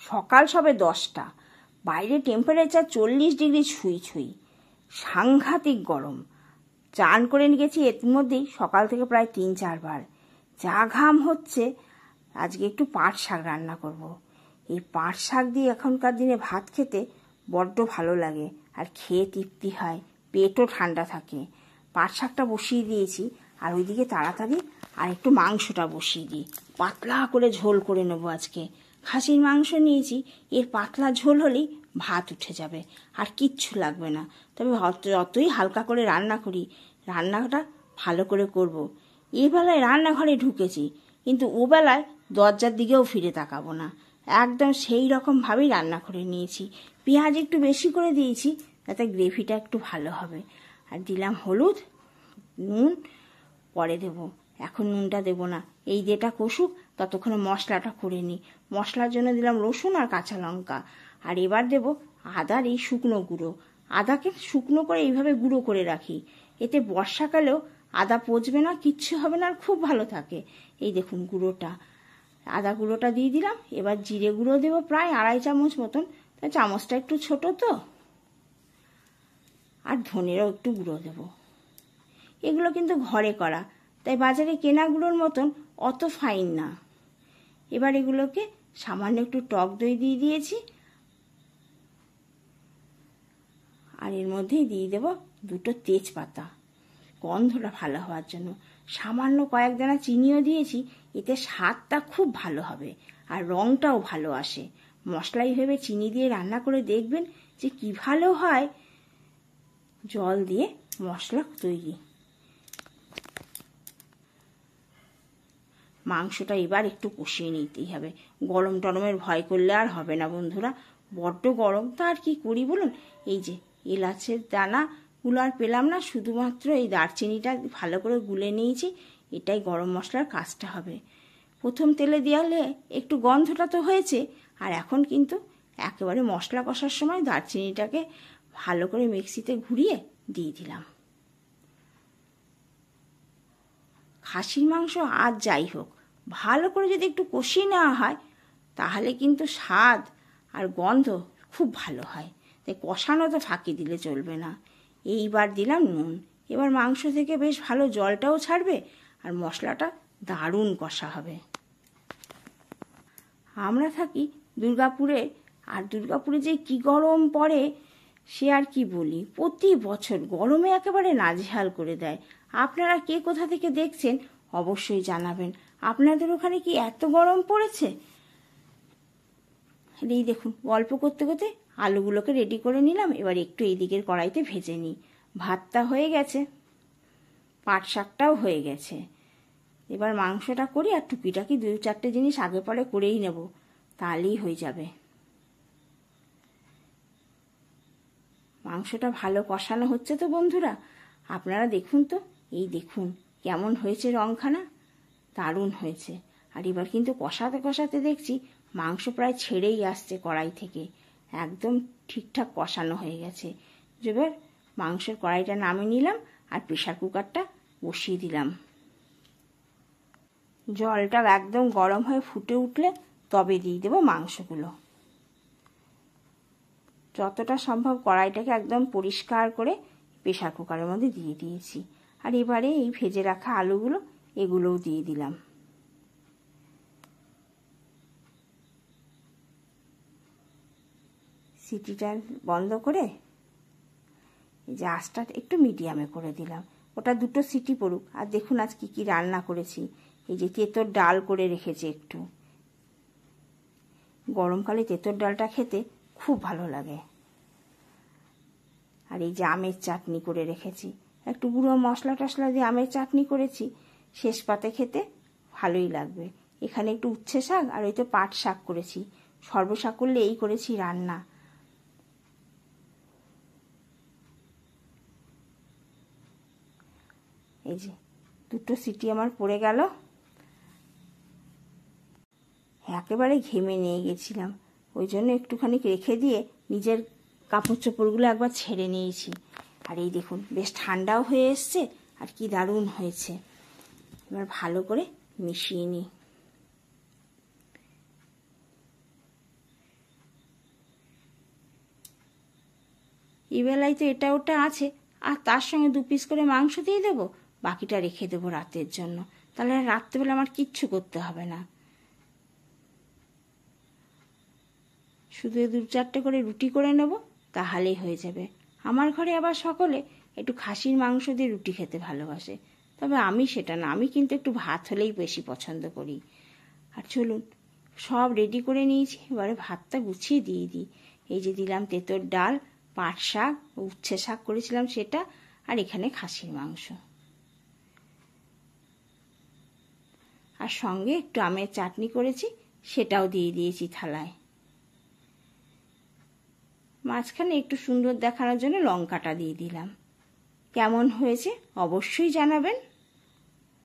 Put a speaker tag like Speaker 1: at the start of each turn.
Speaker 1: সকাল সবে 10টা, বাইরে টেম্পারেচার 40 ডিগ্রি ছুঁই ছুঁই, সাংঘাতিক গরম। চান করে নিয়েছি এর মধ্যেই সকাল থেকে প্রায় 3-4 বার। যা ঘাম হচ্ছে। আজকে একটু পাট শাক রান্না করব। এই পাট শাক দিয়ে এখনকার দিনে ভাত খেতে বড্ড ভালো লাগে, আর খেয়ে তৃপ্তি হয়, পেটও ঠান্ডা থাকে। পাট শাকটা বসিয়ে দিয়েছি, আর ওইদিকে তাড়াতাড়ি আর একটু মাংসটা বসিয়ে দিই। পাতলা করে ঝোল করে নেবো আজকে। খাসির মাংস নিয়েছি, এর পাতলা ঝোল হলেই ভাত উঠে যাবে, আর কিচ্ছু লাগবে না। তবে যতই হালকা করে রান্না করি, রান্নাটা ভালো করে করব। এই বেলায় রান্নাঘরে ঢুকেছি, কিন্তু ও বেলায় দরজার দিকেও ফিরে তাকাবো না। একদম সেই রকমভাবেই রান্না করে নিয়েছি। পেঁয়াজ একটু বেশি করে দিয়েছি, যাতে গ্রেভিটা একটু ভালো হবে। আর দিলাম হলুদ, নুন পরে দেব, এখন নুনটা দেব না। এই যেটা কষুক, ততক্ষণে মশলাটা করে নিই। মশলার জন্য দিলাম রসুন আর কাঁচা লঙ্কা। আর এবার দেব আদার এই শুকনো গুঁড়ো। আদাকে শুকনো করে এইভাবে গুঁড়ো করে রাখি, এতে বর্ষাকালেও আদা পচবে না, কিচ্ছু হবে না, আর খুব ভালো থাকে। এই দেখুন গুঁড়োটা, আদা গুঁড়োটা দিয়ে দিলাম। এবার জিরে গুঁড়ো দেবো প্রায় 2.5 চামচ মতন, তাই চামচটা একটু ছোট তো। আর ধনেরও একটু গুঁড়ো দেব। এগুলো কিন্তু ঘরে করা, তাই বাজারে কেনা গুঁড়োর মতন অত ফাইন না। এবার এগুলোকে সামান্য একটু টক দই দিয়ে দিয়েছি, আর এর মধ্যেই দিয়ে দেব 2টো তেজপাতা, গন্ধটা ভালো হওয়ার জন্য। সামান্য কয়েক দানা চিনিও দিয়েছি, এতে স্বাদটা খুব ভালো হবে, আর রঙটাও ভালো আসে। মশলা এইভাবে চিনি দিয়ে রান্না করে দেখবেন যে কি ভালো হয়। জল দিয়ে মশলা তৈরি। মাংসটা এবার একটু কষিয়ে নিতেই হবে। গরম টরমের ভয় করলে আর হবে না বন্ধুরা, বড্ড গরম। তা আর কি করি বলুন, এই যে এলাচের দানাগুলো আর পেলাম না, শুধুমাত্র এই দারচিনিটা ভালো করে গুলে নিয়েছি। এটাই গরম মশলার কাজটা হবে। প্রথম তেলে দেওয়ালে একটু গন্ধটা তো হয়েছে, আর এখন কিন্তু একেবারে মশলা কষার সময় দারচিনিটাকে ভালো করে মিক্সিতে ঘুরিয়ে দিয়ে দিলাম। খাসির মাংস আর যাই হোক, ভালো করে যদি একটু কষিয়ে নেওয়া হয়, তাহলে কিন্তু স্বাদ আর গন্ধ খুব ভালো হয়। তাই কষানো তো ফাঁকি দিলে চলবে না। এইবার দিলাম নুন। এবার মাংস থেকে বেশ ভালো জলটাও ছাড়বে, আর মশলাটা দারুণ কষা হবে। আমরা থাকি দুর্গাপুরে, আর দুর্গাপুরে যে কি গরম পড়ে সে আর কি বলি। প্রতি বছর গরমে একেবারে নাজেহাল করে দেয়। আপনারা কে কোথা থেকে দেখছেন অবশ্যই জানাবেন। আপনাদের ওখানে কি এত গরম পড়েছে? এই দেখুন, গল্প করতে করতে আলুগুলোকে রেডি করে নিলাম। এবার একটু এই দিকের কড়াইতে ভেজে নিই। ভাতটা হয়ে গেছে, পাট শাকটাও হয়ে গেছে। এবার মাংসটা করি, আর টুকিটাকি 2-4টে জিনিস আগে পরে করেই নেব, তাহলেই হয়ে যাবে। মাংসটা ভালো কষানো হচ্ছে তো বন্ধুরা, আপনারা দেখুন তো। এই দেখুন কেমন হয়েছে রংখানা, দারুণ হয়েছে। আর এবার কিন্তু কষাতে কষাতে দেখছি মাংস প্রায় ছেড়েই আসছে কড়াই থেকে, একদম ঠিকঠাক কষানো হয়ে গেছে। এবার মাংসের কড়াইটা নামিয়ে নিলাম, আর প্রেশার কুকারটা বসিয়ে দিলাম। জলটা একদম গরম হয়ে ফুটে উঠলে তবে দিয়ে দেবো মাংসগুলো। যতটা সম্ভব কড়াইটাকে একদম পরিষ্কার করে প্রেশার কুকারের মধ্যে দিয়ে দিয়েছি। আর এবারে এই ভেজে রাখা আলুগুলো, এগুলোও দিয়ে দিলাম। সিটিটা বন্ধ করে এই যে আঁচটা একটু মিডিয়ামে করে দিলাম। ওটা 2টো সিটি পড়ুক। আর দেখুন আজ কি রান্না করেছি। এই যে তেঁতোর ডাল করে রেখেছি একটু। গরমকালে তেঁতোর ডালটা খেতে খুব ভালো লাগে। আর এই যে আমের চাটনি করে রেখেছি, একটু গুঁড়ো মশলা টশলা দিয়ে আমের চাটনি করেছি, শেষ পাতে খেতে ভালোই লাগবে। এখানে একটু উচ্ছে শাক আর ওই তো পাট শাক করেছি। সর্বশাক করলে এই করেছি রান্না। এই যে 2টো সিটি আমার পড়ে গেল। একেবারে ঘেমে নিয়ে গেছিলাম, ওই জন্য একটুখানি রেখে দিয়ে নিজের কাপড় চোপড়গুলো একবার ছেড়ে নিয়েছি। আর এই দেখুন বেশ ঠান্ডাও হয়ে এসছে, আর কি দারুণ হয়েছে। এবার ভালো করে মিশিয়ে নিই। এবেলায় তো এটা ওটা আছে, আর তার সঙ্গে 2 পিস করে মাংস দিয়ে দেবো, বাকিটা রেখে দেবো রাতের জন্য। তাহলে রাত্রেবেলা আমার কিচ্ছু করতে হবে না, শুধু 2-4টে করে রুটি করে নেব, তাহলেই হয়ে যাবে। আমার ঘরে আবার সকলে একটু খাসির মাংস দিয়ে রুটি খেতে ভালোবাসে, তবে আমি সেটা না, আমি কিন্তু একটু ভাত হলেই বেশি পছন্দ করি। আর চলুন, সব রেডি করে নিয়েছি, এবারে ভাতটা গুছিয়ে দিয়ে দিই। এই যে দিলাম তেঁতোর ডাল, পাট শাক, উচ্ছে শাক করেছিলাম সেটা, আর এখানে খাসির মাংস, আর সঙ্গে একটু আমের চাটনি করেছি, সেটাও দিয়ে দিয়েছি থালায়। মাঝখানে একটু সুন্দর দেখানোর জন্য লঙ্কাটা দিয়ে দিলাম। কেমন হয়েছে অবশ্যই জানাবেন।